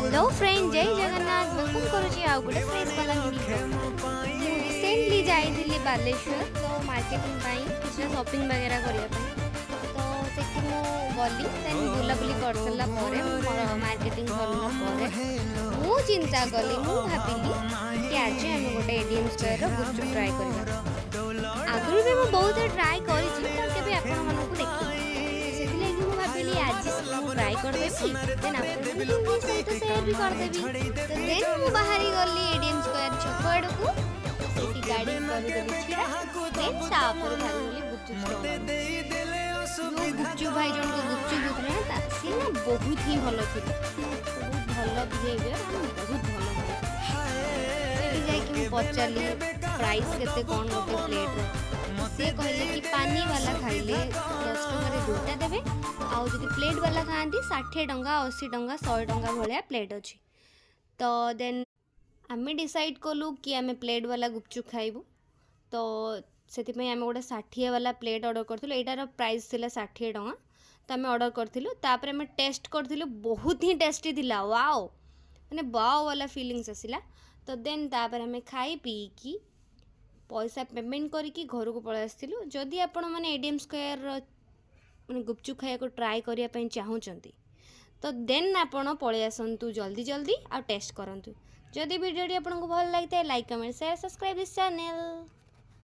Hello friend, जय Jagannath. Welcome करुची आउ गोटे फ्रेश वाला वीडियो। रिसेंटली जाइली बालेश्वर तो मार्केटिंग पाई किसी शॉपिंग वगैरह करने तो सेठी मु गली देन बुलाबुली कर सरला परे मोर मार्केटिंग करला परे मु चिंता कली मु भाबिली कि आज हम गोटे एडीएम स्क्वायर रो गुपचुप ट्राई करबा। आगु भी मु बहुत ट्राई करी छी पर केबे आपन मानको देखि सेथिले कि मु भाबिली आज मु ट्राई कर देबी देन आपन भी सहित शेयर भी कर देबी। तो देन मु बाहरी गली एडीएम स्क्वायर छक आडकू सेठी गाड़ी कर देबी छिरा देन तापर भाबिली गुपचुप गुपचुप भाई जन को गुपचुप उतरे ता सी ना बहुत ही भलो थिला, बहुत भलो बिहेवियर बहुत भलो सेठी जाय कि मु पचाली प्राइस केते कोन गोटे प्लेट रो से कहले कि पानी वाला खाइले 10 टका रे दुटा देबे आउ जदि प्लेट वाला खाआंती 60 टंका 80 टंका 100 टंका भलिया प्लेट अछि। तो देन आमे डिसाइड कलु कि आमे प्लेट वाला गुपचुप खाइबु। तो सेति पे आमे गोटे 60 वाला प्लेट ऑर्डर करथिलु। एटार प्राइस थिला 60 टंका। तो आमे ऑर्डर करथिलु तापर आमे टेस्ट करथिलु बहुत ही टेस्टी थिला। वाओ माने वाओ वाला फीलिंग्स आसिला। तो देन तापर आमे खाई पी की पैसा पेमेंट करिकी घर को पळै आस्थिलु। जदि आपण माने एडीएम स्क्वायर माने गुपचुप खाया को ट्राई करिया पई चाहूचंती तो देन आपण पळै आसंतु जल्दी जल्दी आ टेस्ट करंतु। जदि वीडियोटी आपनको भल लागिता like comment share subscribe this channel.